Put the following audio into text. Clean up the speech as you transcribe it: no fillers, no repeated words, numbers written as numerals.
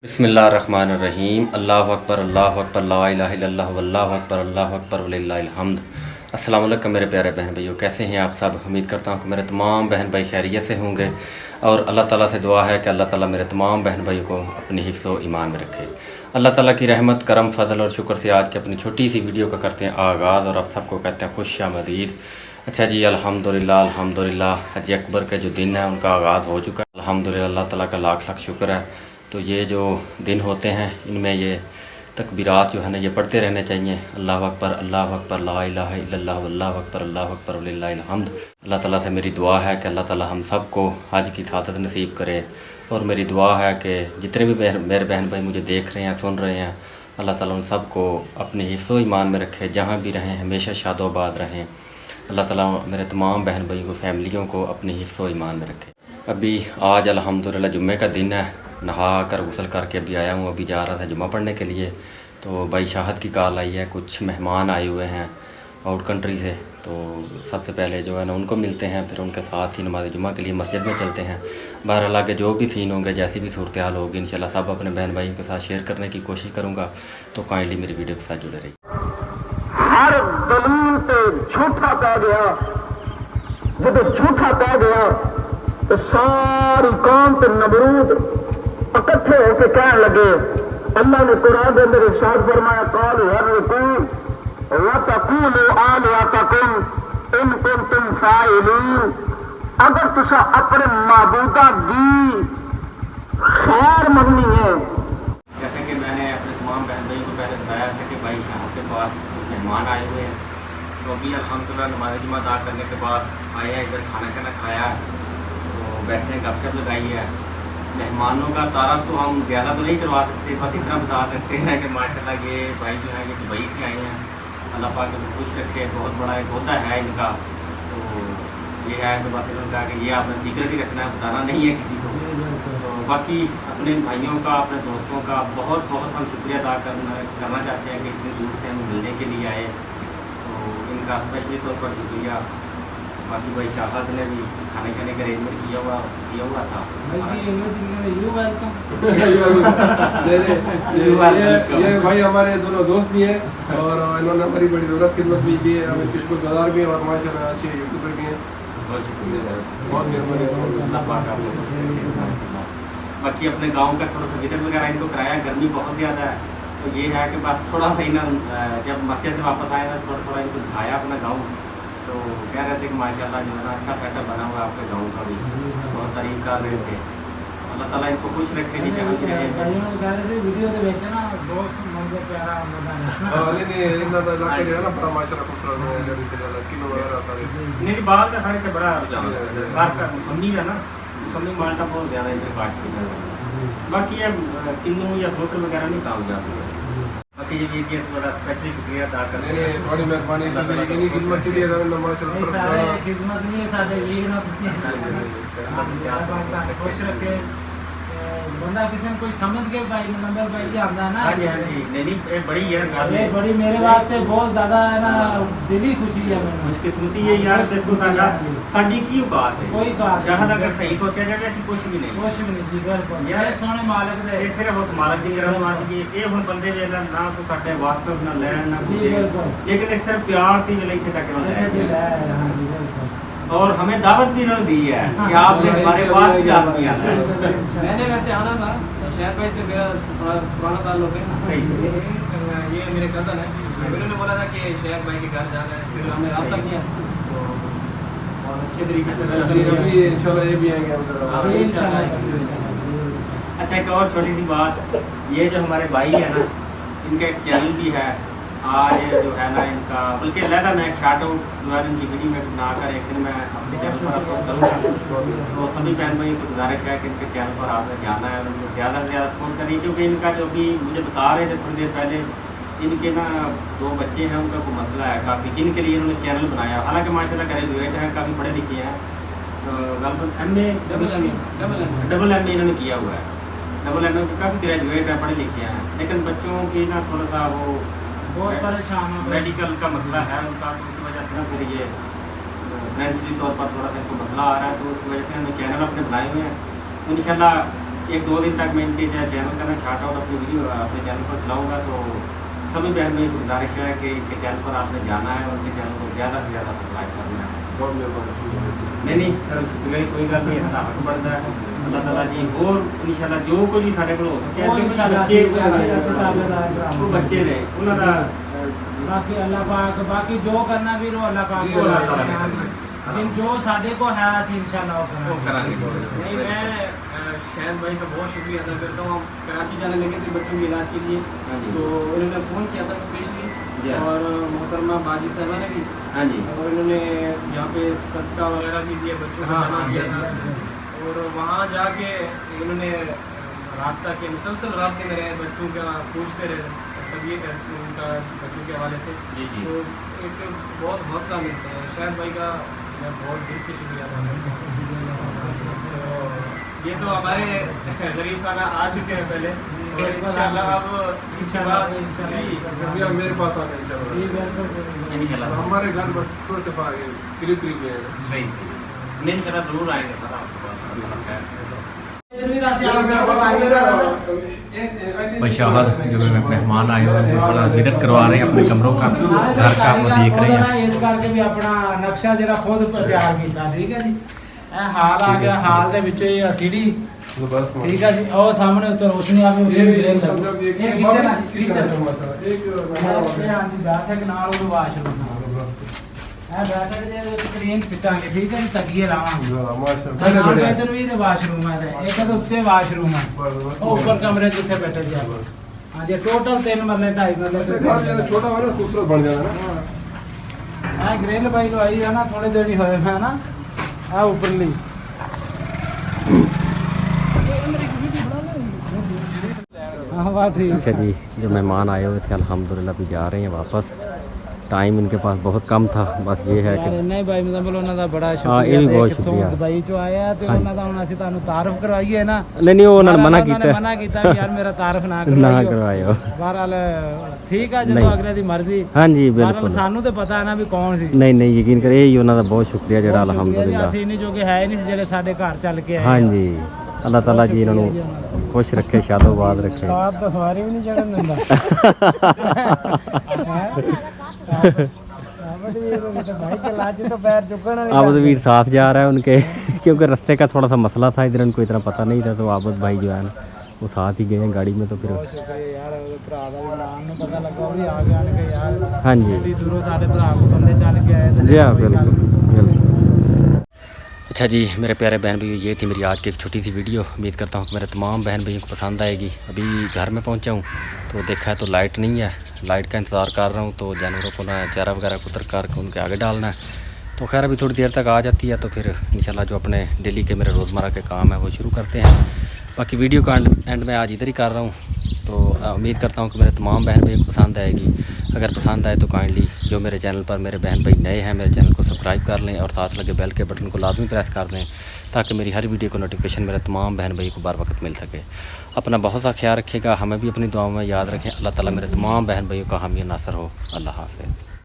बिस्मिल्लाहिर्रहमानिर्रहीम। अल्लाहु अकबर, अल्लाहु अकबर, ला इलाहा इल्लल्लाह, वल्लाहु अकबर, अल्लाहु अकबर, वलिल्लाहिल हम्द। अस्सलाम वालेकुम मेरे प्यारे बहन भाइयों, कैसे हैं आप सब। उम्मीद करता हूँ कि मेरे तमाम बहन भाई खैरियत से होंगे और अल्लाह ताला से दुआ है कि अल्लाह ताला मेरे तमाम बहन भाइयों को अपनी हिफ्ज़ व ईमान में रखे। अल्लाह ताला की रहमत, करम, फजल और शुक्र से आज की अपनी छोटी सी वीडियो का करते हैं आगाज़ और आप सबको कहते हैं खुश आमदीद। अच्छा जी, अल्हम्दुलिल्लाह अल्हम्दुलिल्लाह, हज अकबर के जो दिन है उनका आगाज़ हो चुका है। अल्हम्दुलिल्लाह, अल्लाह ताला का लाख लाख शुक्र है। तो ये जो दिन होते हैं इनमें ये तकबीरात जो है ना ये पढ़ते रहने चाहिए। अल्लाह अकबर, अल्लाह अकबर, ला इलाहा इल्लल्लाह, वल्लाहु अकबर, अल्लाहु अकबर, वलिल्लाहिल हम्द। अल्लाह ताला से मेरी दुआ है कि अल्लाह ताला हम सब को हज की सादत नसीब करे और मेरी दुआ है कि जितने भी मेरे बहन भाई मुझे देख रहे हैं, सुन रहे हैं, अल्लाह ताला उन सब को अपने हिफ्ज़ व ईमान में रखे, जहाँ भी रहें हमेशा शादोबाद रहें। अल्लाह ताला मेरे तमाम बहन भाइयों को, फैमिलियों को अपनी हिफ्ज़ व ईमान में रखे। अभी आज अल्हम्दुलिल्लाह जुम्मे का दिन है, नहा कर गुसल करके अभी आया हूँ। अभी जा रहा था जुम्मा पढ़ने के लिए, तो भाई शाहद की कॉल आई है, कुछ मेहमान आए हुए हैं आउट कंट्री से। तो सबसे पहले जो है ना उनको मिलते हैं, फिर उनके साथ ही नमाज़ जुम्मा के लिए मस्जिद में चलते हैं। बहरहाल आगे जो भी सीन होंगे, जैसी भी सूरत हाल होगी, इंशाल्लाह सब अपने बहन भाइयों के साथ शेयर करने की कोशिश करूँगा। तो काइंडली मेरी वीडियो के साथ जुड़े रहिए। हर दलील पे झूठा पै गया, जब झूठा पै गया तो सारी कौम ते नमरूद इकट्ठे होकर कहने लगे। अल्लाह ने कुरान के अंदर इरशाद फरमाया, कालू हर्रिकून व तकूलू आलिहतकुम इन कुंतुम फाइलीन। अगर तुसा अपने माबूदा दी खैर मंगनी है। जैसे कि मैंने अपने तमाम बहन भाइयों को पहले बताया था कि भाई शाह के पास मेहमान आए हुए हैं, तो अभी अल्हम्दुलिल्लाह नमाज़ जुम्मा अदा करने के बाद आए हैं, इधर खाना शाना खाया, तो बैठे हैं, गपशप लगाई है। मेहमानों का तारफ़ तो हम ज़्यादा तो नहीं करवा सकते, बस इतना बता सकते हैं कि माशाल्लाह ये भाई जो है ये दुबई से आए हैं, अल्लाह पाक इनको खुश रखे। बहुत बड़ा एक होता है इनका, तो ये है तो बस इन्होंने कहा कि ये आपने सीक्रेट ही रखना है, बताना नहीं है किसी को। तो बाकी अपने भाइयों का, अपने दोस्तों का बहुत बहुत हम शुक्रिया अदा करना चाहते हैं कि इतनी दूर से हमें मिलने के लिए आए, तो इनका स्पेशली तौर पर शुक्रिया। बाकी भाई शाहद ने भी खाने खाने का अरेंजमेंट किया हुआ था। ये भाई हमारे दोनों दोस्त भी हैं और इन्होंने हमारी बड़ी ज़बरदस्त खिदमत भी की है, हमें किस्मत गुजार भी है और माशाल्लाह अच्छे यूट्यूबर भी हैं। बहुत शुक्रिया, बहुत मेहरबानी। बाकी अपने गांव का थोड़ा सा विजिट वगैरह इनको कराया, गर्मी बहुत ज़्यादा है, तो ये है कि बस थोड़ा सा ही ना जब मस्जिद से वापस आए ना थोड़ा थोड़ा इनको दिखाया अपना गाँव। तो कह रहे थे कि माशाल्लाह जो है ना अच्छा सेटअप बना हुआ है आपके गाँव का भी, बहुत तारीफ कर रहे थे। अल्लाह ताला इनको खुश रखे, नहीं जहाँ भी रहे। नहीं बाल का सारे से बड़ा घर का मौसमी है ना, मौसमी माल्टा बहुत ज़्यादा इधर काट। बाकी ये किन्नू या होटल वगैरह नहीं काम जाती है। बाकी ये थोड़ा स्पेशली शुक्रिया अदा करते हैं, बड़ी मेहरबानी इनकी खिदमत के लिए खुश रखे बंदा किसी ने कोई समझ के भाई नंबर भाई जी आता है ना। हाँ जी हाँ जी, नहीं बड़ी है, ये बड़ी मेरे वास्ते बहुत ज़्यादा है ना, दिली खुशी है। मैंने खुशकिस्मती है यार, देखो साडी की औकात है, कोई बात शायद अगर सही सोचा जाए ऐसी कुछ भी नहीं जी बिल्कुल। यार ये सोने मालिक दे, ये सिर्फ उस मालक की रहमत है। ये हुन बंदे वे ना तो साडे वास्तव ना लैन ना जी कुछ, बिल्कुल। लेकिन इस तरह प्यार थी वे इत्थे तक हाँ जी बिल्कुल। और हमें दावत भी इन्होंने दी है कि आपने हमारे पास भी आदमी आना है। मैंने वैसे आना था, शायद भाई से मेरा थोड़ा पुराना ताल्लुक है। सही ये मेरे कज़न है, उन्होंने बोला था कि शायद भाई के घर जाना है, फिर हमने रब्ता किया तो बहुत अच्छे तरीके से इंशाल्लाह ये भी आएंगे। अच्छा, एक और छोटी सी बात, ये जो हमारे भाई है ना, इनका एक चैनल भी है। आज जो है ना इनका, बल्कि लहदा मैं एक शार्ट आउट जो है इनकी वीडियो में बनाकर एक दिन मैं अपने चैनल पर अपलोड करूँगा। तो सभी बहन भाई से गुजारिश है कि इनके चैनल पर आपने जाना है और उनको ज़्यादा से ज़्यादा सपोर्ट करिए, क्योंकि इनका जो भी मुझे बता रहे थे थोड़ी देर पहले, इनके ना 2 बच्चे हैं, उनका कोई मसला है काफ़ी, जिनके लिए इन्होंने चैनल बनाया। हालांकि माशाल्लाह ग्रेजुएट हैं, काफ़ी पढ़े लिखे हैं, डबल एम ए इन्होंने किया हुआ है, डबल एम ए काफ़ी ग्रेजुएट है, पढ़े लिखे हैं, लेकिन बच्चों की ना थोड़ा सा वो बहुत परेशान हो, मेडिकल का मसला है उनका, तो उसकी वजह से ना फिर ये फाइनेंशियली तौर पर थोड़ा सा इनको मसला आ रहा है, तो उसकी वजह से हमने चैनल अपने बनाए हुए हैं। इंशाल्लाह 1-2 दिन तक मैं इनके चैनल का ना शार्ट आउट अपनी वीडियो अपने चैनल पर चलाऊँगा। तो सभी बहन भाई गुजारिश है कि इनके चैनल पर आपने जाना है और उनके चैनल को ज़्यादा से ज़्यादा सब्सक्राइब करना है। बहुत मेहरबानी। नहीं सर शुक्रिया, कोई गल नहीं, साਡਾ हक बनता है। अल्लाह ताला जी और इंशाल्लाह जो कुछ भी साढ़े को हो सके ਉਹ ਇਨਸ਼ਾਅੱਲਾ बच्चे ਅਸੀਂ ਤਾਬੇਦਾਰ वो बच्चे ने उन्होंने ਬਾਕੀ ਅੱਲਾਹ ਪਾਕ ਬਾਕੀ ਜੋ ਕਰਨਾ ਵੀ ਰੋ ਅੱਲਾਹ ਪਾਕ ਜੀ, ਕੋਲ ਅੱਲਾਹ ਤਾਲਾ ਕਰਾਂਗੇ। ਜਿਨ ਜੋ ਸਾਡੇ ਕੋ ਹੈ ਅਸੀਂ ਇਨਸ਼ਾਅੱਲਾ ਉਹ ਕਰਾਂਗੇ। नहीं मैं शहद भाई का बहुत शुक्रिया अदा करता हूँ। कराची जाने लगे थे बच्चों के इलाज के लिए, हाँ जी। तो इन्होंने फ़ोन किया था जी। स्पेशली, और मोहतरमा बाजी साहबा ने भी, हाँ जी और इन्होंने यहाँ पे सदका वगैरह भी दिया, बच्चों को हाँ, जमा हाँ, किया हाँ, था। और वहाँ जाके इन्होंने राब्ता के मुसलसल राब्ते में रहे, बच्चों का पूछते रहे तबीयत उनका बच्चों के हवाले से। जी जी तो एक बहुत हौसला मिलता है। शायद भाई का मैं बहुत दिल से शुक्रिया अदा करता हूँ। तो ये तो हमारे गरीब खाना आ चुके हैं पहले, और इंशाल्लाह अब अभी आप मेरे पास आना इंशाल्लाह। इंशाल्लाह हमारे घर बस थोड़े से करीब करीब में है। सही नहीं इंशाल्लाह जरूर आएंगे सर आपके पास अल्लाह खैर। बशाहर जो मेहमान आए हुए हैं बड़ा विजिट करवा रहे हैं अपने कमरों का, घर का वो देख रहे हैं। ਇਸ ਕਰਕੇ ਵੀ ਆਪਣਾ ਨਕਸ਼ਾ ਜਿਹੜਾ ਖੁਦ ਤਿਆਰ ਕੀਤਾ, ਠੀਕ ਹੈ ਜੀ। ਇਹ ਹਾਲ ਆ ਗਿਆ, ਹਾਲ ਦੇ ਵਿੱਚ ਇਹ ਸੀੜੀ, ਠੀਕ ਹੈ ਜੀ। ਉਹ ਸਾਹਮਣੇ ਉੱਤੇ ਰੋਸ਼ਨੀ ਆ ਵੀ ਉੱਤੇ ਵੀ ਗ੍ਰਿਲ ਲੱਗੀ। ਇਹ ਕਿਚਨ ਹੈ, ਇਹ ਹਾਂਜੀ ਬੈਠਕ ਨਾਲ ਉਹ ਵਾਸ਼ਰੂਮ ਨਾਲ ਇਹ ਬੈਠਕ ਦੇ ਸਕਰੀਨ ਸਿੱਟਾਂਗੇ, ਠੀਕ ਹੈ ਜੀ। ਤਕੀਏ ਲਾਵਾਂਗੇ ਨਾਲ ਇਧਰ ਵੀ ਵਾਸ਼ਰੂਮ ਹੈ, ਇੱਕ ਦੇ ਉੱਤੇ ਵਾਸ਼ਰੂਮ ਹੈ, ਉਹ ਉੱਪਰ ਕਮਰੇ ਜਿੱਥੇ ਬੈਠੇ ਜੀ ਆਪਾਂ। ਹਾਂਜੀ ਟੋਟਲ 3 ਮਰਲੇ 2.5 ਮਰਲੇ छोटा हो ना खूबसूरत बन जाएगा ना। हाँ ग्रिल भाई लवाई है ना, थोड़ी देर ही होए है ना। हाँ ऊपरली हाँ बात ठीक। अच्छा जी जो मेहमान आए हुए थे अल्हम्दुलिल्लाह भी जा रहे हैं वापस। टाइम इनके पास बहुत कम था, बस ये है कि नहीं भाई मतलब ਉਹਨਾਂ ਦਾ ਬੜਾ हाँ, ये ਸ਼ੁਕਰੀਆ भी ਤੇ बहुत ਕਿੱਥੋਂ शुक्रिया। ਦੁਬਈ ਚੋਂ ਆਏ ਆ ਤੇ हाँ ਉਹਨਾਂ ਦਾ ਹੁਣ ਅਸੀਂ ਤੁਹਾਨੂੰ ਤਾਰਫ ਕਰਵਾਈਏ ਨਾ। नहीं वो उन्होंने मना ਉਹਨਾਂ ਨੇ किया ਮਨਾ ਕੀਤਾ ਕਿ ਯਾਰ ਮੇਰਾ ਤਾਰਫ ਨਾ ना ਕਰਵਾਈਓ। करवायो। ਬਹਰਾਲ ਠੀਕ ਆ, ਜਦੋਂ नहीं। ਅਗਲੇ ਦੀ ਮਰਜ਼ੀ। हाँ जी ਬਹਰਾਲ बिल्कुल ਸਾਨੂੰ ਤੇ ਪਤਾ ਹੈ ਨਾ ਵੀ ਕੌਣ ਸੀ। नहीं यकीन करे यही उन्होंने बहुत शुक्रिया जरा ਬਹੁਤ ਸ਼ੁਕਰੀਆ ਜੀ, अल्हम्दुलिल्लाह। ਅਸੀਂ ਨਹੀਂ ਜੋ ਕਿ ਹੈ ਹੀ ਨਹੀਂ ਸੀ ਜਿਹੜੇ ਸਾਡੇ ਘਰ ਚੱਲ ਕੇ ਆਏ। हाँ जी अल्लाह ताला जी इन्होंने खुश रखे, शादोबाद रखे। ਸਾਥ ਤਾਂ ਸਵਾਰੀ ਵੀ ਨਹੀਂ ਚੜਨ ਦਿੰਦਾ। आबद वीर साथ जा रहा है उनके क्योंकि रास्ते का थोड़ा सा मसला था, इधर उनको इतना पता नहीं था, तो आबद भाई जो है ना वो साथ ही गए हैं गाड़ी में। तो फिर ਯਾਰ ਭਰਾ ਦਾ ਵੀ ਨਾਂ ਨੂੰ ਪਤਾ ਲੱਗਾ ਉਹ ਵੀ ਆ ਗਿਆ ਨੇ ਕਿ ਯਾਰ हाँ जी ਬੜੀ ਦੂਰੋਂ ਸਾਡੇ ਭਰਾ ਕੋ ਬੰਦੇ ਚੱਲ ਕੇ ਆਏ जी हाँ बिल्कुल। अच्छा जी मेरे प्यारे बहन भाइयों, ये थी मेरी आज की एक छोटी सी वीडियो। उम्मीद करता हूँ कि मेरे तमाम बहन भाइयों को पसंद आएगी। अभी घर में पहुँचा हूँ तो देखा है तो लाइट नहीं है, लाइट का इंतज़ार कर रहा हूँ। तो जानवरों को ना चारा वगैरह कुतर कर उनके आगे डालना है। तो खैर अभी थोड़ी देर तक आ जाती है, तो फिर इंशाल्लाह जो अपने डेली के मेरे रोज़मर्रा के काम है वो शुरू करते हैं। बाकी वीडियो का एंड में आज इधर ही कर रहा हूँ। तो उम्मीद करता हूँ कि मेरे तमाम बहन भाइयों को पसंद आएगी। अगर पसंद आए तो काइंडली जो मेरे चैनल पर मेरे बहन भाई नए हैं मेरे चैनल को सब्सक्राइब कर लें और साथ लगे बेल के बटन को लाजमी प्रेस कर दें ताकि मेरी हर वीडियो को नोटिफिकेशन मेरे तमाम बहन भाई को बार वक्त मिल सके। अपना बहुत सा ख्याल रखिएगा, हमें भी अपनी दुआओं में याद रखें। अल्लाह ताला मेरे तमाम बहन भाइयों का हामी नासर हो। अल्लाह हाफ़िज़।